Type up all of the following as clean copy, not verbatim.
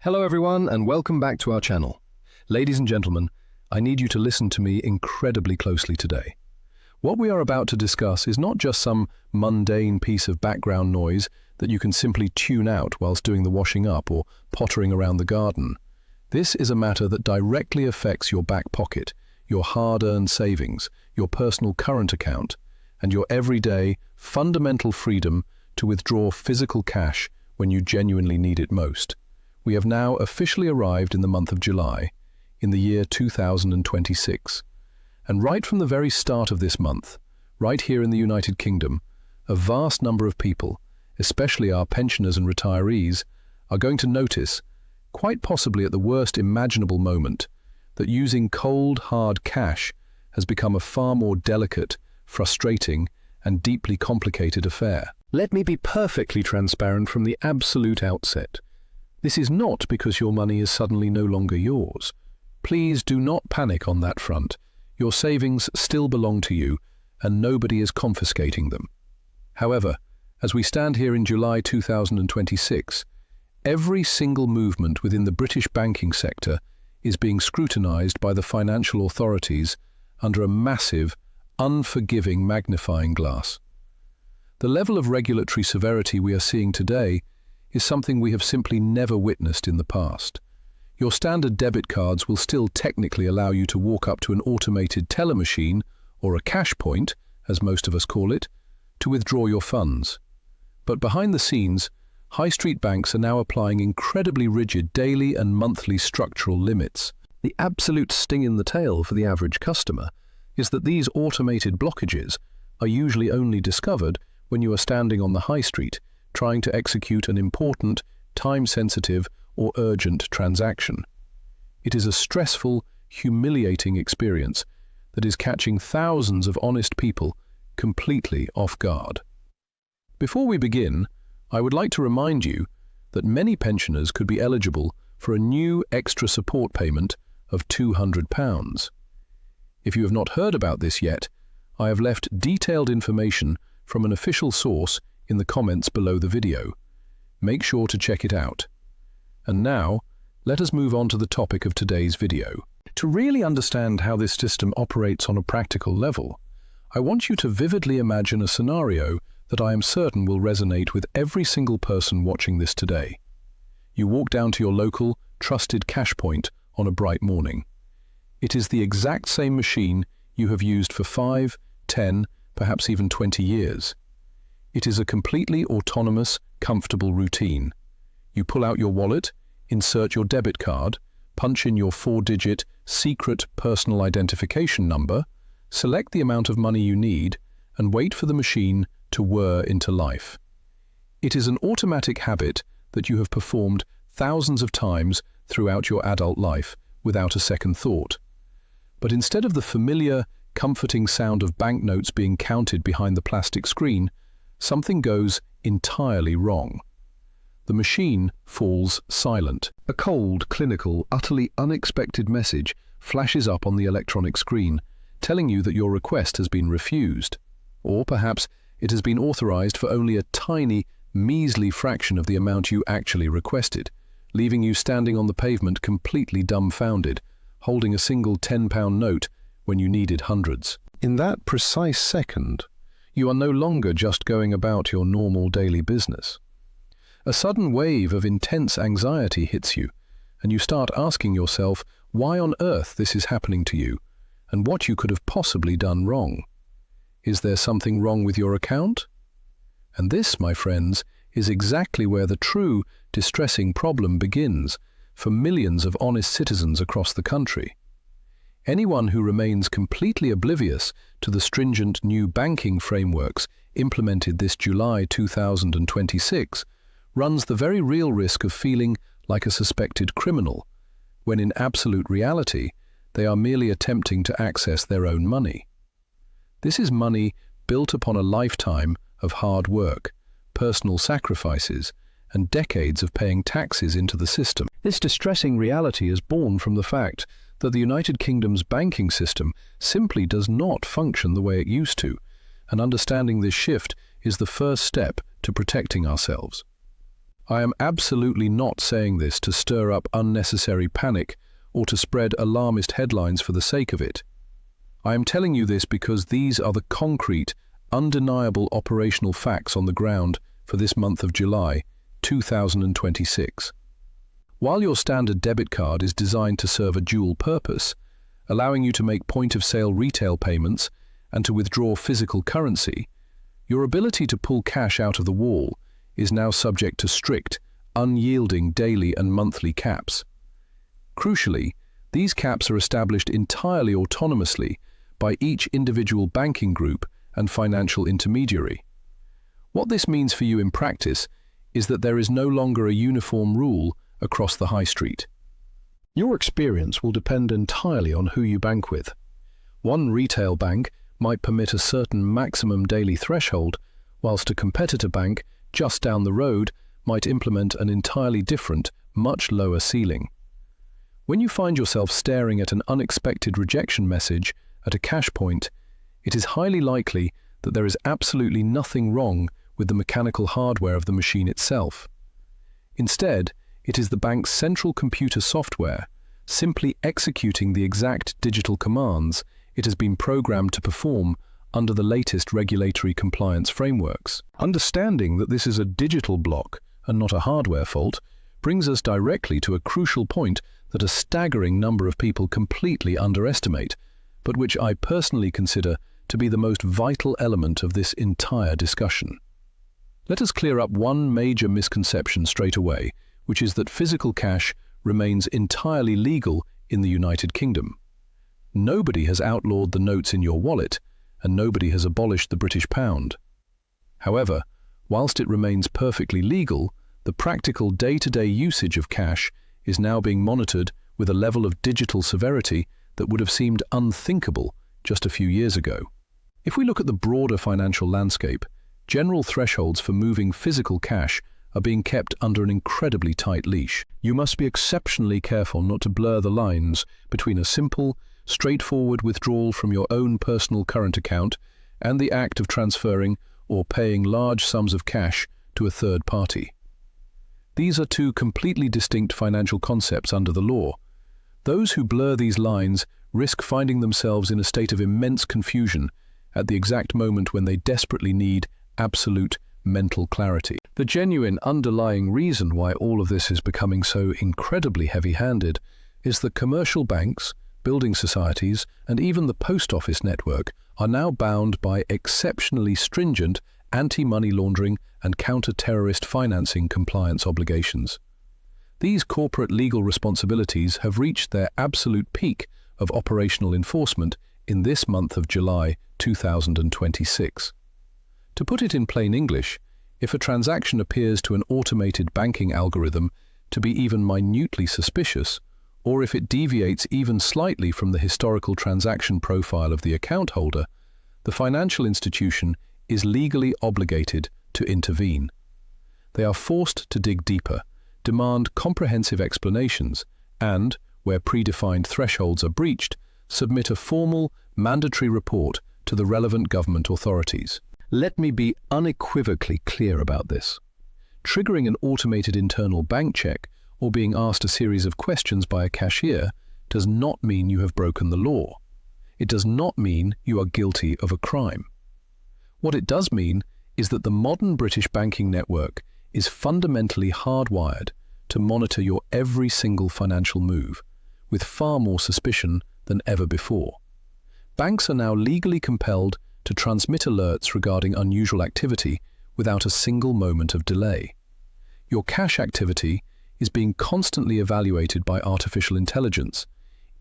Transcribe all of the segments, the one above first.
Hello everyone and welcome back to our channel. Ladies and gentlemen, I need you to listen to me incredibly closely today. What we are about to discuss is not just some mundane piece of background noise that you can simply tune out whilst doing the washing up or pottering around the garden. This is a matter that directly affects your back pocket, your hard-earned savings, your personal current account, and your everyday, fundamental freedom to withdraw physical cash when you genuinely need it most. We have now officially arrived in the month of July, in the year 2026. And right from the very start of this month, right here in the United Kingdom, a vast number of people, especially our pensioners and retirees, are going to notice, quite possibly at the worst imaginable moment, that using cold, hard cash has become a far more delicate, frustrating, and deeply complicated affair. Let me be perfectly transparent from the absolute outset. This is not because your money is suddenly no longer yours. Please do not panic on that front. Your savings still belong to you, and nobody is confiscating them. However, as we stand here in July 2026, every single movement within the British banking sector is being scrutinised by the financial authorities under a massive, unforgiving magnifying glass. The level of regulatory severity we are seeing today is something we have simply never witnessed in the past. Your standard debit cards will still technically allow you to walk up to an automated teller machine, or a cash point, as most of us call it, to withdraw your funds. But behind the scenes, high street banks are now applying incredibly rigid daily and monthly structural limits. The absolute sting in the tail for the average customer is that these automated blockages are usually only discovered when you are standing on the high street trying to execute an important, time-sensitive, or urgent transaction. It is a stressful, humiliating experience that is catching thousands of honest people completely off guard. Before we begin, I would like to remind you that many pensioners could be eligible for a new extra support payment of £200. If you have not heard about this yet, I have left detailed information from an official source in the comments below the video. Make sure to check it out. And now, let us move on to the topic of today's video. To really understand how this system operates on a practical level, I want you to vividly imagine a scenario that I am certain will resonate with every single person watching this today. You walk down to your local, trusted cash point on a bright morning. It is the exact same machine you have used for 5, 10, perhaps even 20 years. It is a completely autonomous, comfortable routine. You pull out your wallet, insert your debit card, punch in your 4-digit secret personal identification number, select the amount of money you need, and wait for the machine to whir into life. It is an automatic habit that you have performed thousands of times throughout your adult life without a second thought. But instead of the familiar, comforting sound of banknotes being counted behind the plastic screen, something goes entirely wrong. The machine falls silent. A cold, clinical, utterly unexpected message flashes up on the electronic screen, telling you that your request has been refused. Or perhaps it has been authorized for only a tiny, measly fraction of the amount you actually requested, leaving you standing on the pavement completely dumbfounded, holding a single £10 note when you needed hundreds. In that precise second, you are no longer just going about your normal daily business. A sudden wave of intense anxiety hits you, and you start asking yourself why on earth this is happening to you, and what you could have possibly done wrong. Is there something wrong with your account? And this, my friends, is exactly where the true, distressing problem begins for millions of honest citizens across the country. Anyone who remains completely oblivious to the stringent new banking frameworks implemented this July 2026 runs the very real risk of feeling like a suspected criminal, when in absolute reality, they are merely attempting to access their own money. This is money built upon a lifetime of hard work, personal sacrifices, and decades of paying taxes into the system. This distressing reality is born from the fact that the United Kingdom's banking system simply does not function the way it used to, and understanding this shift is the first step to protecting ourselves. I am absolutely not saying this to stir up unnecessary panic or to spread alarmist headlines for the sake of it. I am telling you this because these are the concrete, undeniable operational facts on the ground for this month of July, 2026. While your standard debit card is designed to serve a dual purpose, allowing you to make point-of-sale retail payments and to withdraw physical currency, your ability to pull cash out of the wall is now subject to strict, unyielding daily and monthly caps. Crucially, these caps are established entirely autonomously by each individual banking group and financial intermediary. What this means for you in practice is that there is no longer a uniform rule across the high street. Your experience will depend entirely on who you bank with. One retail bank might permit a certain maximum daily threshold, whilst a competitor bank just down the road might implement an entirely different, much lower ceiling. When you find yourself staring at an unexpected rejection message at a cash point, it is highly likely that there is absolutely nothing wrong with the mechanical hardware of the machine itself. Instead, it is the bank's central computer software, simply executing the exact digital commands it has been programmed to perform under the latest regulatory compliance frameworks. Understanding that this is a digital block and not a hardware fault brings us directly to a crucial point that a staggering number of people completely underestimate, but which I personally consider to be the most vital element of this entire discussion. Let us clear up one major misconception straight away, which is that physical cash remains entirely legal in the United Kingdom. Nobody has outlawed the notes in your wallet, and nobody has abolished the British pound. However, whilst it remains perfectly legal, the practical day-to-day usage of cash is now being monitored with a level of digital severity that would have seemed unthinkable just a few years ago. If we look at the broader financial landscape, general thresholds for moving physical cash are being kept under an incredibly tight leash. You must be exceptionally careful not to blur the lines between a simple, straightforward withdrawal from your own personal current account and the act of transferring or paying large sums of cash to a third party. These are two completely distinct financial concepts under the law. Those who blur these lines risk finding themselves in a state of immense confusion at the exact moment when they desperately need absolute mental clarity. The genuine underlying reason why all of this is becoming so incredibly heavy-handed is that commercial banks, building societies, and even the post office network are now bound by exceptionally stringent anti-money laundering and counter-terrorist financing compliance obligations. These corporate legal responsibilities have reached their absolute peak of operational enforcement in this month of July 2026. To put it in plain English, if a transaction appears to an automated banking algorithm to be even minutely suspicious, or if it deviates even slightly from the historical transaction profile of the account holder, the financial institution is legally obligated to intervene. They are forced to dig deeper, demand comprehensive explanations, and, where predefined thresholds are breached, submit a formal, mandatory report to the relevant government authorities. Let me be unequivocally clear about this. Triggering an automated internal bank check or being asked a series of questions by a cashier does not mean you have broken the law. It does not mean you are guilty of a crime. What it does mean is that the modern British banking network is fundamentally hardwired to monitor your every single financial move, with far more suspicion than ever before. Banks are now legally compelled to transmit alerts regarding unusual activity without a single moment of delay. Your cash activity is being constantly evaluated by artificial intelligence,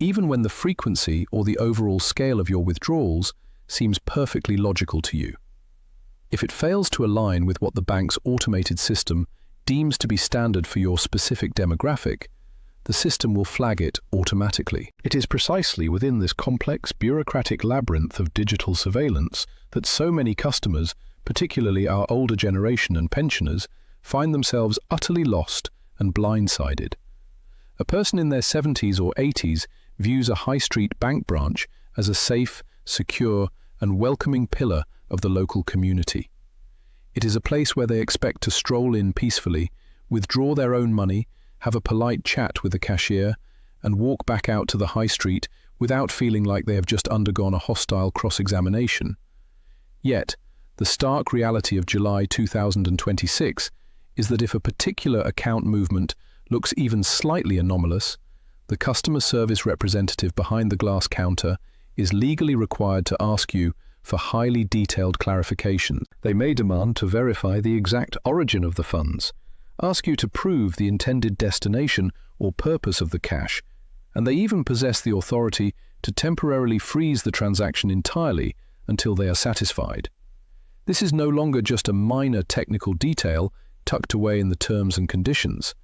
even when the frequency or the overall scale of your withdrawals seems perfectly logical to you. If it fails to align with what the bank's automated system deems to be standard for your specific demographic, the system will flag it automatically. It is precisely within this complex bureaucratic labyrinth of digital surveillance that so many customers, particularly our older generation and pensioners, find themselves utterly lost and blindsided. A person in their 70s or 80s views a high street bank branch as a safe, secure, and welcoming pillar of the local community. It is a place where they expect to stroll in peacefully, withdraw their own money, have a polite chat with the cashier, and walk back out to the high street without feeling like they have just undergone a hostile cross-examination. Yet, the stark reality of July 2026 is that if a particular account movement looks even slightly anomalous, the customer service representative behind the glass counter is legally required to ask you for highly detailed clarifications. They may demand to verify the exact origin of the funds, ask you to prove the intended destination or purpose of the cash, and they even possess the authority to temporarily freeze the transaction entirely until they are satisfied. This is no longer just a minor technical detail tucked away in the terms and conditions.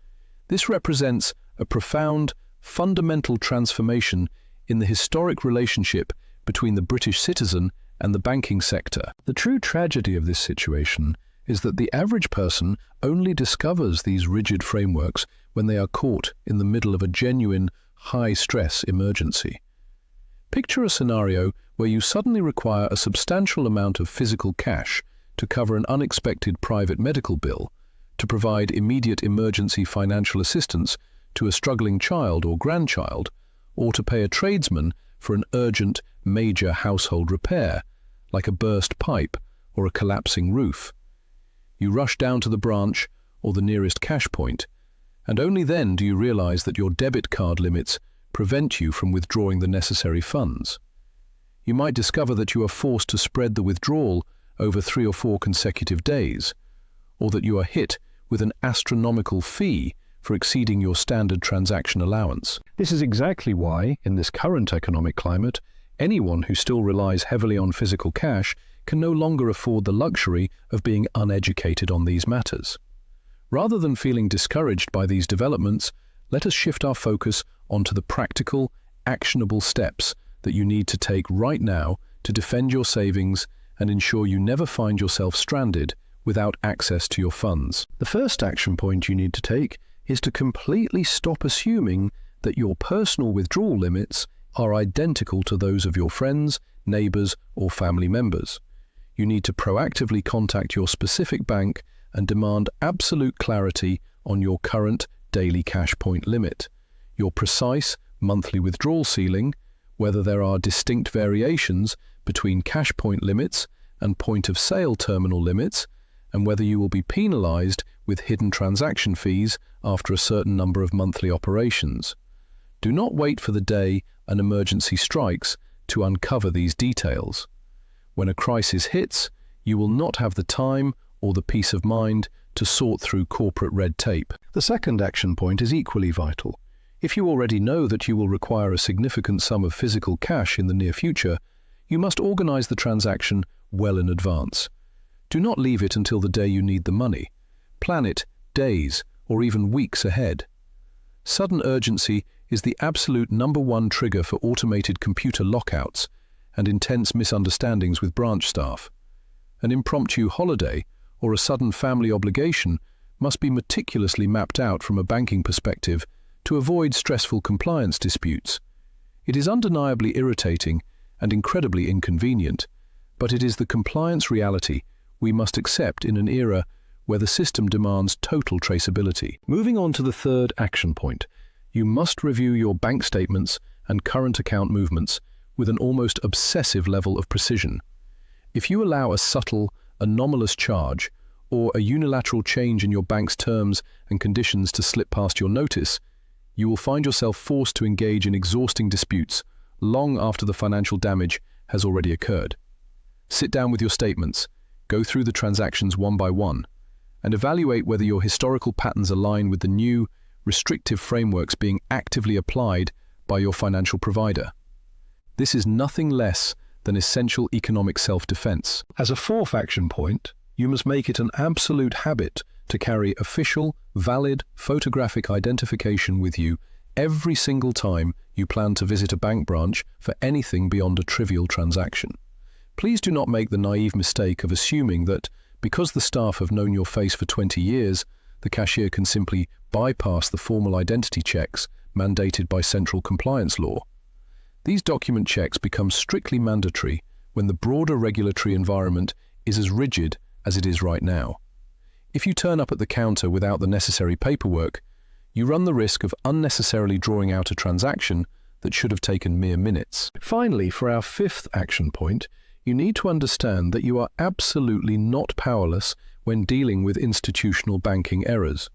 This represents a profound, fundamental transformation in the historic relationship between the British citizen and the banking sector. The true tragedy of this situation is that the average person only discovers these rigid frameworks when they are caught in the middle of a genuine, high-stress emergency. Picture a scenario where you suddenly require a substantial amount of physical cash to cover an unexpected private medical bill, to provide immediate emergency financial assistance to a struggling child or grandchild, or to pay a tradesman for an urgent, major household repair, like a burst pipe or a collapsing roof. You rush down to the branch or the nearest cash point, and only then do you realize that your debit card limits prevent you from withdrawing the necessary funds. You might discover that you are forced to spread the withdrawal over 3 or 4 consecutive days, or that you are hit with an astronomical fee for exceeding your standard transaction allowance. This is exactly why, in this current economic climate, anyone who still relies heavily on physical cash can no longer afford the luxury of being uneducated on these matters. Rather than feeling discouraged by these developments, let us shift our focus onto the practical, actionable steps that you need to take right now to defend your savings and ensure you never find yourself stranded without access to your funds. The first action point you need to take is to completely stop assuming that your personal withdrawal limits are identical to those of your friends, neighbors, or family members. You need to proactively contact your specific bank and demand absolute clarity on your current daily cash point limit, your precise monthly withdrawal ceiling, whether there are distinct variations between cash point limits and point-of-sale terminal limits, and whether you will be penalized with hidden transaction fees after a certain number of monthly operations. Do not wait for the day an emergency strikes to uncover these details. When a crisis hits, you will not have the time or the peace of mind to sort through corporate red tape. The second action point is equally vital. If you already know that you will require a significant sum of physical cash in the near future, you must organize the transaction well in advance. Do not leave it until the day you need the money. Plan it days or even weeks ahead. Sudden urgency is the absolute #1 trigger for automated computer lockouts and intense misunderstandings with branch staff. An impromptu holiday or a sudden family obligation must be meticulously mapped out from a banking perspective to avoid stressful compliance disputes. It is undeniably irritating and incredibly inconvenient, but it is the compliance reality we must accept in an era where the system demands total traceability. Moving on to the third action point, you must review your bank statements and current account movements with an almost obsessive level of precision. If you allow a subtle, anomalous charge or a unilateral change in your bank's terms and conditions to slip past your notice, you will find yourself forced to engage in exhausting disputes long after the financial damage has already occurred. Sit down with your statements, go through the transactions one by one, and evaluate whether your historical patterns align with the new, restrictive frameworks being actively applied by your financial provider. This is nothing less than essential economic self-defense. As a fourth action point, you must make it an absolute habit to carry official, valid, photographic identification with you every single time you plan to visit a bank branch for anything beyond a trivial transaction. Please do not make the naive mistake of assuming that, because the staff have known your face for 20 years, the cashier can simply bypass the formal identity checks mandated by central compliance law. These document checks become strictly mandatory when the broader regulatory environment is as rigid as it is right now. If you turn up at the counter without the necessary paperwork, you run the risk of unnecessarily drawing out a transaction that should have taken mere minutes. Finally, for our fifth action point, you need to understand that you are absolutely not powerless when dealing with institutional banking errors.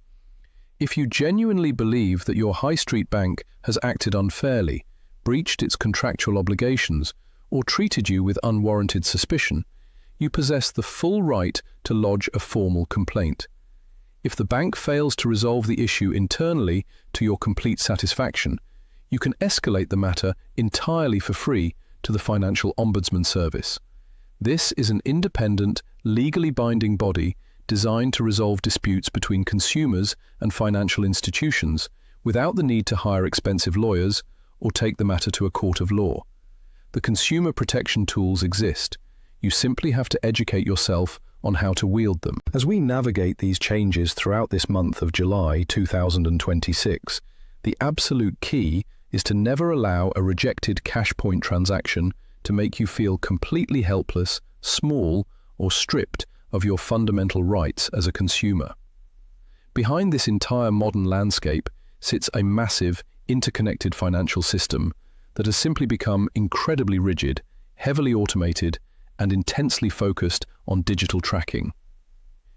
If you genuinely believe that your high street bank has acted unfairly, breached its contractual obligations, or treated you with unwarranted suspicion, you possess the full right to lodge a formal complaint. If the bank fails to resolve the issue internally to your complete satisfaction, you can escalate the matter entirely for free to the Financial Ombudsman Service. This is an independent, legally binding body designed to resolve disputes between consumers and financial institutions without the need to hire expensive lawyers or take the matter to a court of law. The consumer protection tools exist. You simply have to educate yourself on how to wield them. As we navigate these changes throughout this month of July 2026, the absolute key is to never allow a rejected cash point transaction to make you feel completely helpless, small, or stripped of your fundamental rights as a consumer. Behind this entire modern landscape sits a massive, interconnected financial system that has simply become incredibly rigid, heavily automated, and intensely focused on digital tracking.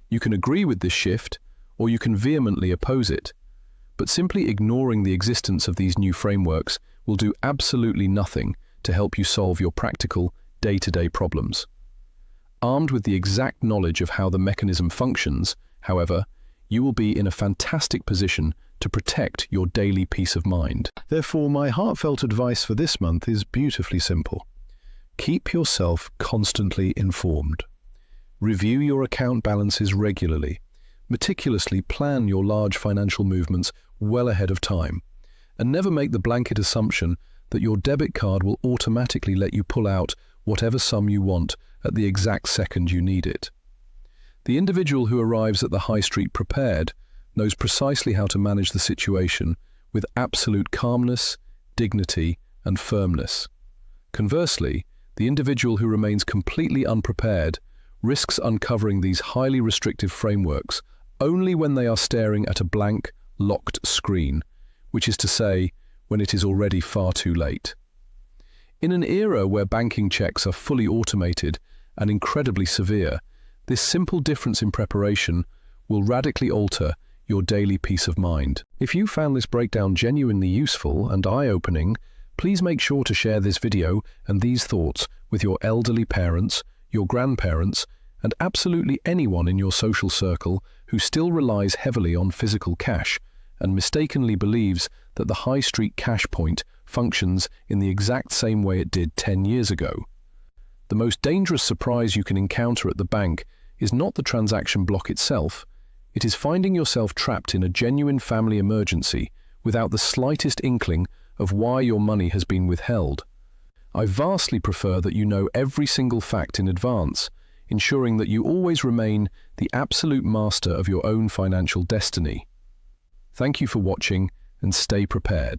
You can agree with this shift, or you can vehemently oppose it, but simply ignoring the existence of these new frameworks will do absolutely nothing to help you solve your practical, day-to-day problems. Armed with the exact knowledge of how the mechanism functions, however, you will be in a fantastic position to protect your daily peace of mind. Therefore, my heartfelt advice for this month is beautifully simple. Keep yourself constantly informed. Review your account balances regularly. Meticulously plan your large financial movements well ahead of time. And never make the blanket assumption that your debit card will automatically let you pull out whatever sum you want at the exact second you need it. The individual who arrives at the high street prepared knows precisely how to manage the situation with absolute calmness, dignity, and firmness. Conversely, the individual who remains completely unprepared risks uncovering these highly restrictive frameworks only when they are staring at a blank, locked screen, which is to say, when it is already far too late. In an era where banking checks are fully automated and incredibly severe, this simple difference in preparation will radically alter your daily peace of mind. If you found this breakdown genuinely useful and eye-opening, please make sure to share this video and these thoughts with your elderly parents, your grandparents, and absolutely anyone in your social circle who still relies heavily on physical cash and mistakenly believes that the high street cash point functions in the exact same way it did 10 years ago. The most dangerous surprise you can encounter at the bank is not the transaction block itself. It is finding yourself trapped in a genuine family emergency without the slightest inkling of why your money has been withheld. I vastly prefer that you know every single fact in advance, ensuring that you always remain the absolute master of your own financial destiny. Thank you for watching and stay prepared.